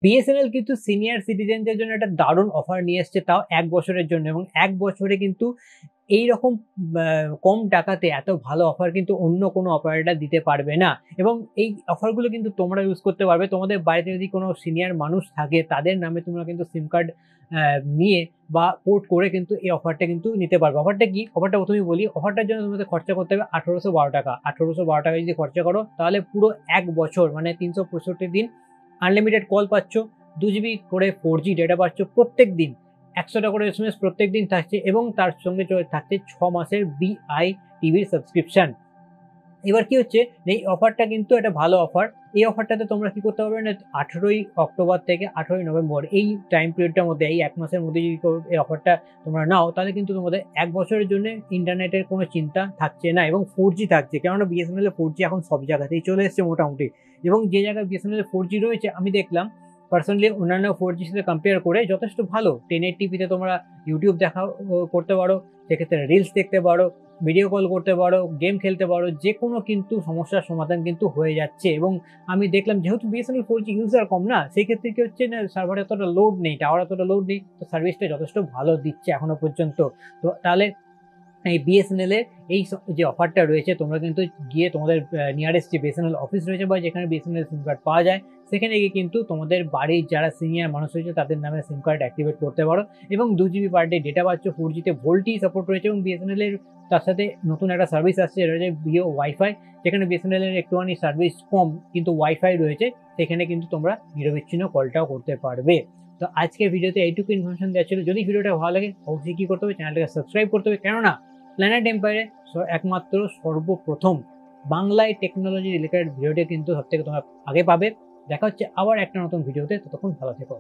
BSNL কিন্তু senior সিটিজেনদের জন্য একটা দারুণ অফার নিয়ে এসছে, তাও ১ বছরের জন্য, এবং ১ বছরে কিন্তু এইরকম কম টাকাতে এত ভালো অফার কিন্তু অন্য কোনো অপারেটর দিতে পারবে না। এবং এই অফারগুলো কিন্তু তোমরা ইউজ করতে পারবে। তোমাদের বাড়িতে যদি কোনো সিনিয়র মানুষ থাকে তাদের নামে তোমরা কিন্তু সিম কার্ড নিয়ে বা পোর্ট করে কিন্তু এই অফারটা কিন্তু নিতে পারবে। অফারটা কি? অফারটা প্রথমেই বলি। অফারটার জন্য তোমাদের খরচা করতে হবে ৳১৮১২। ৳১৮১২ যদি খরচা করো তাহলে পুরো ১ বছর মানে ৩৬৫ দিন আনলিমিটেড কল পাচ্ছ, 2 জিবি করে 4G ডেটা পাচ্ছ প্রত্যেক দিন। ১০০টা করে এসএমএস প্রত্যেকদিন থাকছে এবং তার সঙ্গে থাকছে ৬ মাসের বিআইটিভির সাবস্ক্রিপশন। এবার কি হচ্ছে, এই অফারটা কিন্তু একটা ভালো অফার। এই অফারটাতে তোমরা কি করতে পারবে না, ১৮ই অক্টোবর থেকে ১৮ই নভেম্বর এই টাইম পিরিয়ডটার মধ্যে, এই ১ মাসের মধ্যে যদি এই অফারটা তোমরা নাও তাহলে কিন্তু তোমাদের ১ বছরের জন্য ইন্টারনেটের কোনো চিন্তা থাকছে না এবং 4G থাকছে। কেননা বিএসএনএল এর 4G এখন সব জায়গাতেই চলে এসছে মোটামুটি, এবং যে জায়গায় বিএসএনএল এর 4G রয়েছে আমি দেখলাম পার্সোনালি অন্যান্য 4Gর সাথে কম্পেয়ার করে যথেষ্ট ভালো। 1080p তে তোমরা ইউটিউব দেখা করতে পারো, সেক্ষেত্রে রিলস দেখতে পারো, ভিডিও কল করতে পারো, গেম খেলতে পারো, যেকোনো কিন্তু সমস্যার সমাধান কিন্তু হয়ে যাচ্ছে। এবং আমি দেখলাম যেহেতু বিএসএনএল 4G ইউজার কম না, সেই ক্ষেত্রে কি হচ্ছে না, সার্ভারে এতটা লোড নেই, টাওয়ার এতটা লোড নেই, তো সার্ভিসটা যথেষ্ট ভালো দিচ্ছে এখনো পর্যন্ত। তো তাহলে এই বিএসএনএল এর এই যে অফারটা রয়েছে তোমরা কিন্তু গিয়ে তোমাদের নিয়ারেস্ট যে বিএসএনএল অফিস রয়েছে বা যেখানে বিএসএনএল সিম কার্ড পাওয়া যায় সেখানে গিয়ে কিন্তু তোমাদের বাড়ির যারা সিনিয়র মানুষ রয়েছে তাদের নামে সিম কার্ড অ্যাক্টিভেট করতে পারো এবং 2 জিবি পার ডে ডেটা পাচ্ছ, 4G তে ভোল্টি সাপোর্ট রয়েছে এবং বিএসএনএল এর তার সাথে নতুন একটা সার্ভিস আসছে, এটা হচ্ছে ভিও ওয়াইফাই, যেখানে বিএসএনএল এর একটুখানি সার্ভিস কম কিন্তু ওয়াইফাই রয়েছে, সেখানে কিন্তু তোমরা নিরবিচ্ছিন্ন কলটাও করতে পারবে। তো আজকের ভিডিওতে এইটুকু ইনফরমেশন দেওয়া ছিল। যদি ভিডিওটা ভালো লাগে অবশ্যই কি করতে হবে, চ্যানেলটাকে সাবস্ক্রাইব করতে হবে, কেননা প্ল্যানেট এম্পায়ারে একমাত্র সর্বপ্রথম বাংলায় টেকনোলজি রিলেটেড ভিডিওটি কিন্তু সব থেকে তোমরা আগে পাবে। দেখা হচ্ছে আবার একটা নতুন ভিডিওতে, ততক্ষণ ভালো থেকো।